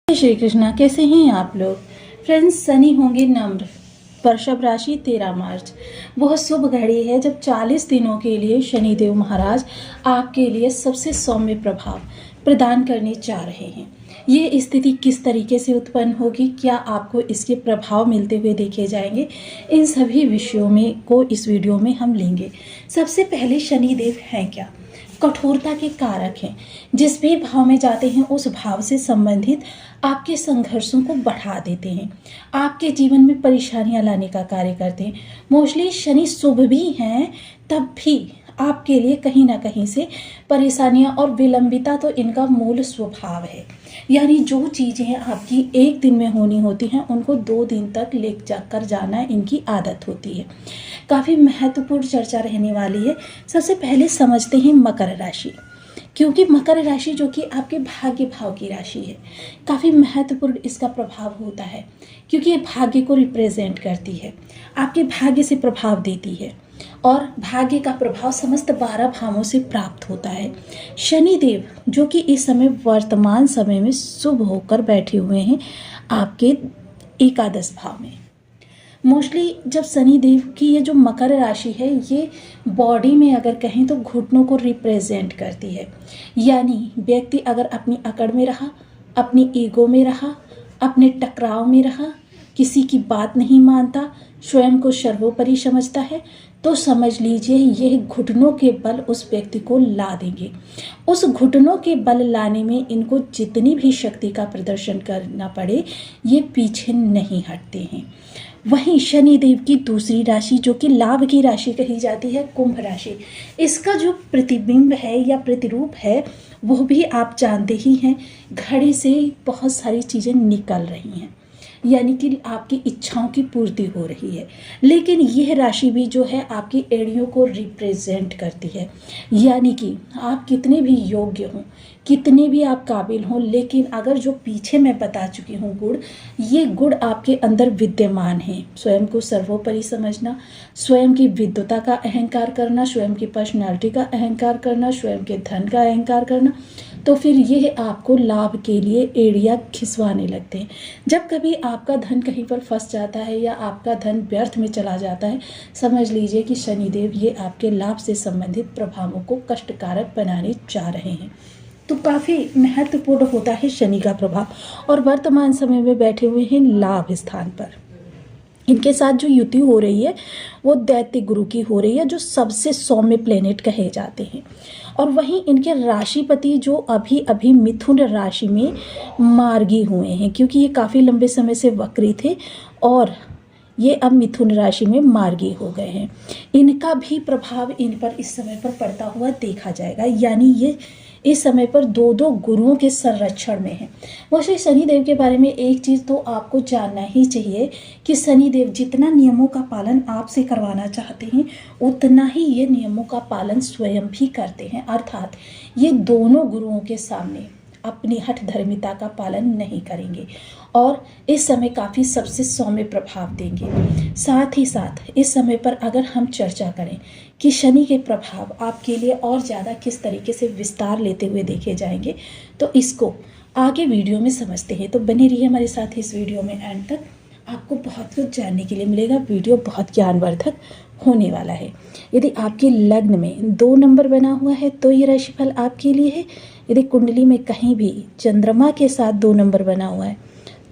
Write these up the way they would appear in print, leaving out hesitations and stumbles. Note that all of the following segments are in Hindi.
जय श्री कृष्णा। कैसे हैं आप लोग फ्रेंड्स? शनि होंगे नम्र, वृषभ राशि 13 मार्च। वह शुभ घड़ी है जब 40 दिनों के लिए शनिदेव महाराज आपके लिए सबसे सौम्य प्रभाव प्रदान करने जा रहे हैं। ये स्थिति किस तरीके से उत्पन्न होगी, क्या आपको इसके प्रभाव मिलते हुए देखे जाएंगे, इन सभी विषयों में को इस वीडियो में हम लेंगे। सबसे पहले शनिदेव हैं क्या? कठोरता के कारक हैं। जिस भी भाव में जाते हैं उस भाव से संबंधित आपके संघर्षों को बढ़ा देते हैं, आपके जीवन में परेशानियां लाने का कार्य करते हैं। मोस्टली शनि शुभ भी हैं तब भी आपके लिए कहीं ना कहीं से परेशानियां और विलंबिता तो इनका मूल स्वभाव है। यानी जो चीज़ें आपकी एक दिन में होनी होती हैं उनको 2 दिन तक ले जाकर जाना इनकी आदत होती है। काफ़ी महत्वपूर्ण चर्चा रहने वाली है। सबसे पहले समझते हैं मकर राशि, क्योंकि मकर राशि जो कि आपके भाग्य भाव की राशि है, काफ़ी महत्वपूर्ण इसका प्रभाव होता है क्योंकि ये भाग्य को रिप्रेजेंट करती है, आपके भाग्य से प्रभाव देती है और भाग्य का प्रभाव समस्त 12 भावों से प्राप्त होता है। शनिदेव जो कि इस समय वर्तमान समय में शुभ होकर बैठे हुए हैं आपके एकादश भाव में। मोस्टली जब शनिदेव की ये जो मकर राशि है ये बॉडी में अगर कहें तो घुटनों को रिप्रेजेंट करती है। यानी व्यक्ति अगर अपनी अकड़ में रहा, अपनी ईगो में रहा, अपने टकराव में रहा, किसी की बात नहीं मानता, स्वयं को सर्वोपरि समझता है, तो समझ लीजिए यह घुटनों के बल उस व्यक्ति को ला देंगे। उस घुटनों के बल लाने में इनको जितनी भी शक्ति का प्रदर्शन करना पड़े ये पीछे नहीं हटते हैं। वहीं शनिदेव की दूसरी राशि जो कि लाभ की राशि कही जाती है, कुंभ राशि, इसका जो प्रतिबिंब है या प्रतिरूप है वो भी आप जानते ही हैं। घड़ी से बहुत सारी चीज़ें निकल रही हैं, यानी कि आपकी इच्छाओं की पूर्ति हो रही है। लेकिन यह राशि भी जो है आपकी एड़ियों को रिप्रेजेंट करती है। यानी कि आप कितने भी योग्य हों, कितने भी आप काबिल हों, लेकिन अगर जो पीछे मैं बता चुकी हूँ गुण, ये गुण आपके अंदर विद्यमान हैं। स्वयं को सर्वोपरि समझना, स्वयं की विद्वता का अहंकार करना, स्वयं की पर्सनालिटी का अहंकार करना, स्वयं के धन का अहंकार करना, तो फिर यह आपको लाभ के लिए एड़ियाँ खिंचवाने लगते हैं। जब कभी आपका धन कहीं पर फंस जाता है या आपका धन व्यर्थ में चला जाता है, समझ लीजिए कि शनिदेव ये आपके लाभ से संबंधित प्रभावों को कष्टकारक बनाने जा रहे हैं। तो काफ़ी महत्वपूर्ण होता है शनि का प्रभाव। और वर्तमान समय में बैठे हुए हैं लाभ स्थान पर। इनके साथ जो युति हो रही है वो दैत्य गुरु की हो रही है, जो सबसे सौम्य प्लेनेट कहे जाते हैं। और वहीं इनके राशिपति जो अभी अभी मिथुन राशि में मार्गी हुए हैं, क्योंकि ये काफ़ी लंबे समय से वक्री थे और ये अब मिथुन राशि में मार्गी हो गए हैं। इनका भी प्रभाव इन पर इस समय पर पड़ता हुआ देखा जाएगा। यानी ये इस समय पर 2 गुरुओं के संरक्षण में है। वैसे शनिदेव के बारे में एक चीज़ तो आपको जानना ही चाहिए कि शनिदेव जितना नियमों का पालन आपसे करवाना चाहते हैं उतना ही ये नियमों का पालन स्वयं भी करते हैं। अर्थात ये दोनों गुरुओं के सामने अपनी हठ धर्मिता का पालन नहीं करेंगे और इस समय काफ़ी सबसे सौम्य प्रभाव देंगे। साथ ही साथ इस समय पर अगर हम चर्चा करें कि शनि के प्रभाव आपके लिए और ज़्यादा किस तरीके से विस्तार लेते हुए देखे जाएंगे, तो इसको आगे वीडियो में समझते हैं। तो बने रहिए हमारे साथ इस वीडियो में एंड तक, आपको बहुत कुछ जानने के लिए मिलेगा। वीडियो बहुत ज्ञानवर्धक होने वाला है। यदि आपके लग्न में 2 नंबर बना हुआ है तो ये राशिफल आपके लिए है। यदि कुंडली में कहीं भी चंद्रमा के साथ 2 नंबर बना हुआ है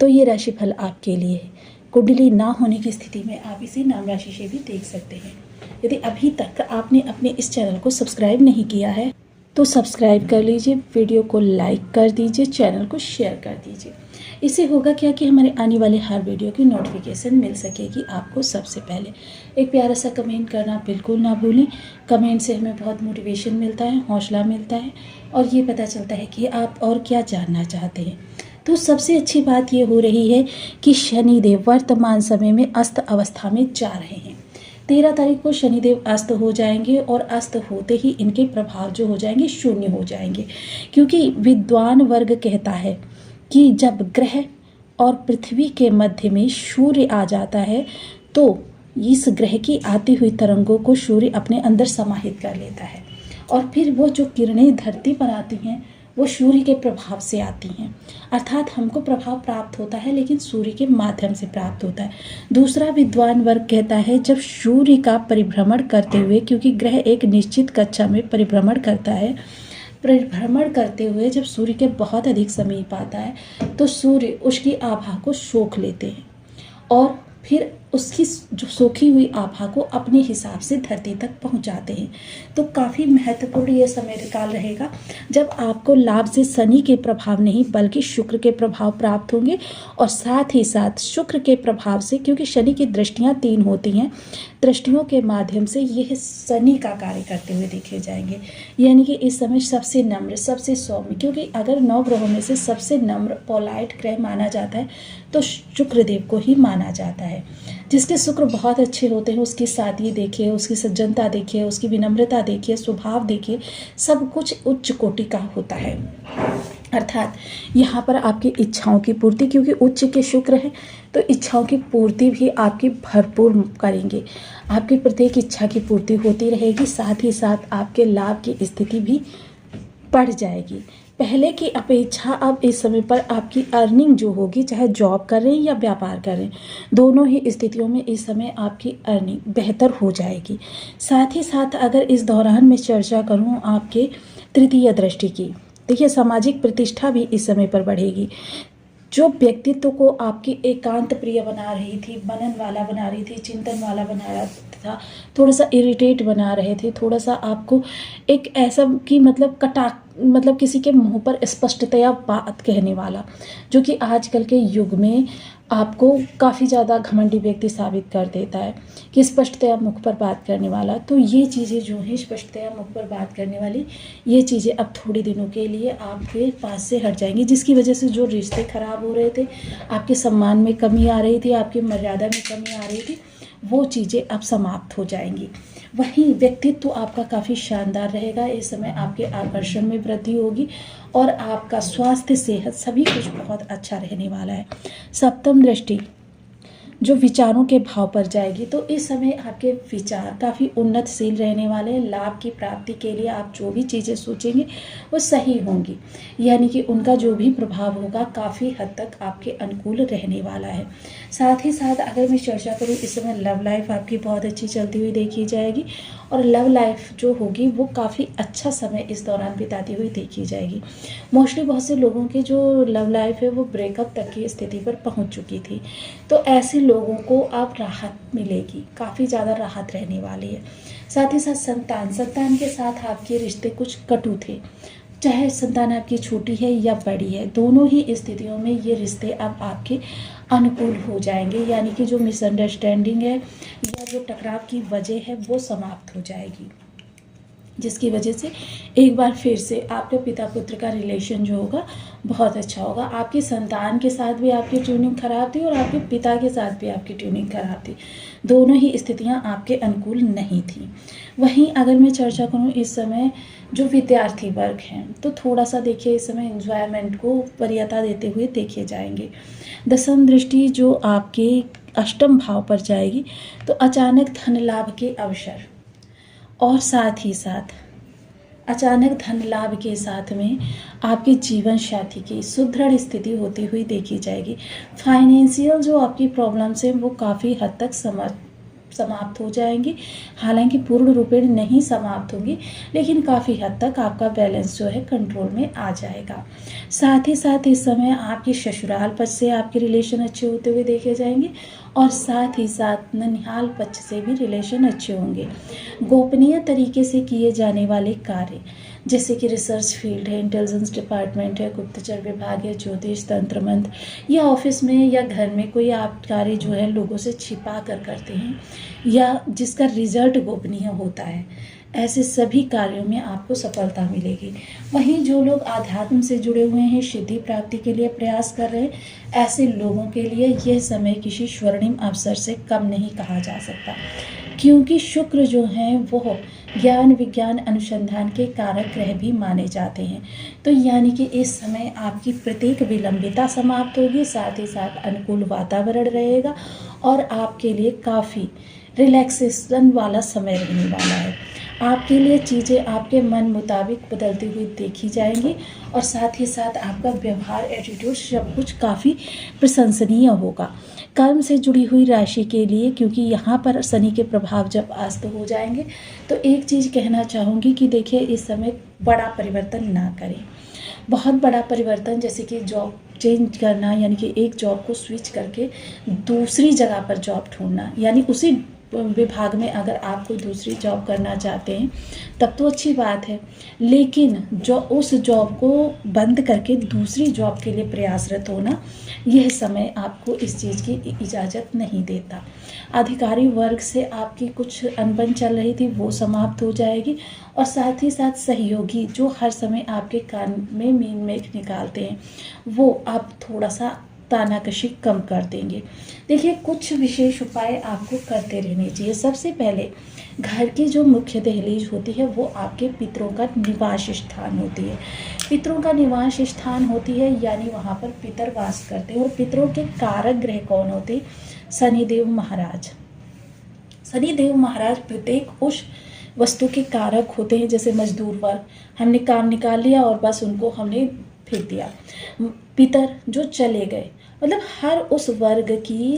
तो ये राशिफल आपके लिए है। कुंडली ना होने की स्थिति में आप इसे नाम राशि से भी देख सकते हैं। यदि अभी तक आपने अपने इस चैनल को सब्सक्राइब नहीं किया है तो सब्सक्राइब कर लीजिए, वीडियो को लाइक कर दीजिए, चैनल को शेयर कर दीजिए। इससे होगा क्या कि हमारे आने वाले हर वीडियो की नोटिफिकेशन मिल सकेगी आपको सबसे पहले। एक प्यारा सा कमेंट करना बिल्कुल ना भूलें। कमेंट से हमें बहुत मोटिवेशन मिलता है, हौसला मिलता है और ये पता चलता है कि आप और क्या जानना चाहते हैं। तो सबसे अच्छी बात ये हो रही है कि शनिदेव वर्तमान समय में अस्त अवस्था में जा रहे हैं। 13 तारीख को शनिदेव अस्त हो जाएंगे और अस्त होते ही इनके प्रभाव जो हो जाएंगे शून्य हो जाएंगे। क्योंकि विद्वान वर्ग कहता है कि जब ग्रह और पृथ्वी के मध्य में सूर्य आ जाता है तो इस ग्रह की आती हुई तरंगों को सूर्य अपने अंदर समाहित कर लेता है और फिर वो जो किरणें धरती पर आती हैं वो सूर्य के प्रभाव से आती हैं। अर्थात हमको प्रभाव प्राप्त होता है लेकिन सूर्य के माध्यम से प्राप्त होता है। दूसरा विद्वान वर्ग कहता है जब सूर्य का परिभ्रमण करते हुए, क्योंकि ग्रह एक निश्चित कक्षा में परिभ्रमण करता है, परिभ्रमण करते हुए जब सूर्य के बहुत अधिक समीप आता है तो सूर्य उसकी आभा को सोख लेते हैं और फिर उसकी जो सोखी हुई आभा को अपने हिसाब से धरती तक पहुंचाते हैं। तो काफ़ी महत्वपूर्ण ये समय काल रहेगा जब आपको लाभ से शनि के प्रभाव नहीं बल्कि शुक्र के प्रभाव प्राप्त होंगे, और साथ ही साथ शुक्र के प्रभाव से, क्योंकि शनि की दृष्टियां 3 होती हैं, दृष्टियों के माध्यम से यह शनि का कार्य करते हुए देखे जाएंगे। यानी कि इस समय सबसे नम्र, सबसे सौम्य, क्योंकि अगर 9 ग्रहों में से सबसे नम्र पोलाइट ग्रह माना जाता है तो शुक्रदेव को ही माना जाता है। जिसके शुक्र बहुत अच्छे होते हैं उसकी सादगी देखिए, उसकी सज्जनता देखिए, उसकी विनम्रता देखिए, स्वभाव देखिए, सब कुछ उच्च कोटि का होता है। अर्थात यहाँ पर आपकी इच्छाओं की पूर्ति, क्योंकि उच्च के शुक्र है तो इच्छाओं की पूर्ति भी आपकी भरपूर करेंगे। आपकी प्रत्येक इच्छा की पूर्ति होती रहेगी, साथ ही साथ आपके लाभ की स्थिति भी बढ़ जाएगी। पहले की अपेक्षा अब इस समय पर आपकी अर्निंग जो होगी, चाहे जॉब कर रहे हैं या व्यापार कर रहे हैं, दोनों ही स्थितियों में इस समय आपकी अर्निंग बेहतर हो जाएगी। साथ ही साथ अगर इस दौरान मैं चर्चा करूं आपके तृतीय दृष्टि की, देखिए सामाजिक प्रतिष्ठा भी इस समय पर बढ़ेगी। जो व्यक्तित्व को आपकी एकांत प्रिय बना रही थी, मनन वाला बना रही थी, चिंतन वाला बना रहा था, थोड़ा सा इरिटेट बना रहे थे, थोड़ा सा आपको एक ऐसा कि मतलब किसी के मुंह पर स्पष्टतया बात कहने वाला, जो कि आजकल के युग में आपको काफ़ी ज़्यादा घमंडी व्यक्ति साबित कर देता है कि स्पष्टतया मुख पर बात करने वाला। तो ये चीज़ें जो हैं, स्पष्टतया मुख पर बात करने वाली, ये चीज़ें अब थोड़ी दिनों के लिए आपके पास से हट जाएंगी, जिसकी वजह से जो रिश्ते खराब हो रहे थे, आपके सम्मान में कमी आ रही थी, आपकी मर्यादा में कमी आ रही थी, वो चीज़ें अब समाप्त हो जाएंगी। वहीं व्यक्तित्व आपका काफ़ी शानदार रहेगा। इस समय आपके आकर्षण में वृद्धि होगी और आपका स्वास्थ्य, सेहत सभी कुछ बहुत अच्छा रहने वाला है। सप्तम दृष्टि जो विचारों के भाव पर जाएगी, तो इस समय आपके विचार काफ़ी उन्नतशील रहने वाले हैं। लाभ की प्राप्ति के लिए आप जो भी चीज़ें सोचेंगे वो सही होंगी, यानी कि उनका जो भी प्रभाव होगा काफ़ी हद तक आपके अनुकूल रहने वाला है। साथ ही साथ अगर मैं चर्चा करूँ, इस समय लव लाइफ आपकी बहुत अच्छी चलती हुई देखी जाएगी और लव लाइफ जो होगी वो काफ़ी अच्छा समय इस दौरान बिताती हुई देखी जाएगी। मोस्टली बहुत से लोगों की जो लव लाइफ है वो ब्रेकअप तक की स्थिति पर पहुंच चुकी थी, तो ऐसे लोगों को अब राहत मिलेगी, काफ़ी ज़्यादा राहत रहने वाली है। साथ ही साथ संतान के साथ आपके रिश्ते कुछ कटु थे, चाहे संतान आपकी छोटी है या बड़ी है, दोनों ही स्थितियों में ये रिश्ते अब आपके अनुकूल हो जाएंगे। यानी कि जो मिसअंडरस्टैंडिंग है या जो टकराव की वजह है वो समाप्त हो जाएगी, जिसकी वजह से एक बार फिर से आपके पिता पुत्र का रिलेशन जो होगा बहुत अच्छा होगा। आपकी संतान के साथ भी आपकी ट्यूनिंग खराब थी और आपके पिता के साथ भी आपकी ट्यूनिंग खराब थी, दोनों ही स्थितियां आपके अनुकूल नहीं थी। वहीं अगर मैं चर्चा करूं इस समय जो विद्यार्थी वर्ग हैं, तो थोड़ा सा देखिए इस समय एंजॉयमेंट को वरीयता देते हुए देखे जाएंगे। दसम दृष्टि जो आपके अष्टम भाव पर जाएगी, तो अचानक धन लाभ के अवसर और साथ ही साथ अचानक धन लाभ के साथ में आपके जीवन साथी की सुदृढ़ स्थिति होती हुई देखी जाएगी। फाइनेंशियल जो आपकी प्रॉब्लम्स हैं वो काफ़ी हद तक समाप्त हो जाएंगी, हालांकि पूर्ण रूपेण नहीं समाप्त होंगी, लेकिन काफ़ी हद तक आपका बैलेंस जो है कंट्रोल में आ जाएगा। साथ ही साथ इस समय आपके ससुराल पक्ष से आपके रिलेशन अच्छे होते हुए देखे जाएंगे और साथ ही साथ ननिहाल पक्ष से भी रिलेशन अच्छे होंगे। गोपनीय तरीके से किए जाने वाले कार्य, जैसे कि रिसर्च फील्ड है, इंटेलिजेंस डिपार्टमेंट है, गुप्तचर विभाग है, ज्योतिष, तंत्र मंत्र, या ऑफिस में या घर में कोई आप कार्य जो है लोगों से छिपा कर करते हैं या जिसका रिजल्ट गोपनीय होता है, ऐसे सभी कार्यों में आपको सफलता मिलेगी। वहीं जो लोग आध्यात्म से जुड़े हुए हैं, सिद्धि प्राप्ति के लिए प्रयास कर रहे हैं, ऐसे लोगों के लिए यह समय किसी स्वर्णिम अवसर से कम नहीं कहा जा सकता, क्योंकि शुक्र जो हैं वो ज्ञान विज्ञान अनुसंधान के कारक ग्रह भी माने जाते हैं। तो यानी कि इस समय आपकी प्रत्येक विलंबिता समाप्त होगी, साथ ही साथ अनुकूल वातावरण रहेगा और आपके लिए काफ़ी रिलैक्सेशन वाला समय रहने वाला है। आपके लिए चीज़ें आपके मन मुताबिक बदलती हुई देखी जाएंगी और साथ ही साथ आपका व्यवहार, एटीट्यूड सब कुछ काफ़ी प्रशंसनीय होगा। कर्म से जुड़ी हुई राशि के लिए, क्योंकि यहाँ पर शनि के प्रभाव जब अस्त हो जाएंगे, तो एक चीज़ कहना चाहूँगी कि देखिए इस समय बड़ा परिवर्तन ना करें। बहुत बड़ा परिवर्तन जैसे कि जॉब चेंज करना, यानी कि एक जॉब को स्विच करके दूसरी जगह पर जॉब ढूंढना, यानी उसी विभाग में अगर आप कोई दूसरी जॉब करना चाहते हैं तब तो अच्छी बात है, लेकिन जो उस जॉब को बंद करके दूसरी जॉब के लिए प्रयासरत होना, यह समय आपको इस चीज़ की इजाज़त नहीं देता। अधिकारी वर्ग से आपकी कुछ अनबन चल रही थी वो समाप्त हो जाएगी और साथ ही साथ सहयोगी जो हर समय आपके कान में मीन मेख निकालते हैं वो आप थोड़ा सा तानाकशी कम कर देंगे। देखिए कुछ विशेष उपाय आपको करते रहने चाहिए। सबसे पहले घर की जो मुख्य दहलीज होती है वो आपके पितरों का निवास स्थान होती है। पितरों का निवास स्थान होती है यानी वहाँ पर पितर वास करते हैं। और पितरों के कारक ग्रह कौन होते हैं? शनिदेव महाराज। शनिदेव महाराज प्रत्येक उस वस्तु के कारक होते हैं। जैसे मजदूर वर्ग, हमने काम निकाल लिया और बस उनको हमने फेंक दिया। पितर जो चले गए, मतलब हर उस वर्ग की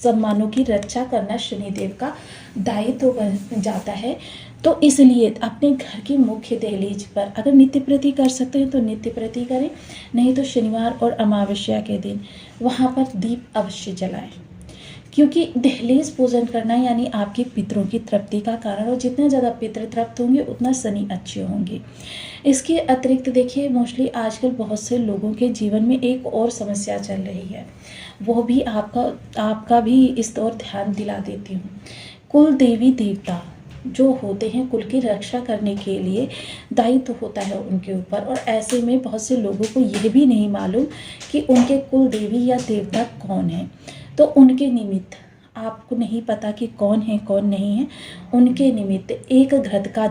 सम्मानों की रक्षा करना शनिदेव का दायित्व बन जाता है। तो इसलिए अपने घर की मुख्य दहलीज पर अगर नित्य प्रति कर सकते हैं तो नित्य प्रति करें, नहीं तो शनिवार और अमावस्या के दिन वहाँ पर दीप अवश्य जलाएं, क्योंकि दहलीज पूजन करना यानी आपके पितरों की तृप्ति का कारण, और जितना ज़्यादा पितृ तृप्त होंगे उतना शनि अच्छे होंगे। इसके अतिरिक्त देखिए मोस्टली आजकल बहुत से लोगों के जीवन में एक और समस्या चल रही है, वो भी आपका भी इस ओर ध्यान दिला देती हूँ। कुल देवी देवता जो होते हैं कुल की रक्षा करने के लिए दायित्व होता है उनके ऊपर, और ऐसे में बहुत से लोगों को यह भी नहीं मालूम कि उनके कुल देवी या देवता कौन है। तो उनके निमित्त आपको नहीं पता कि कौन है कौन नहीं है, उनके निमित्त एक घृत का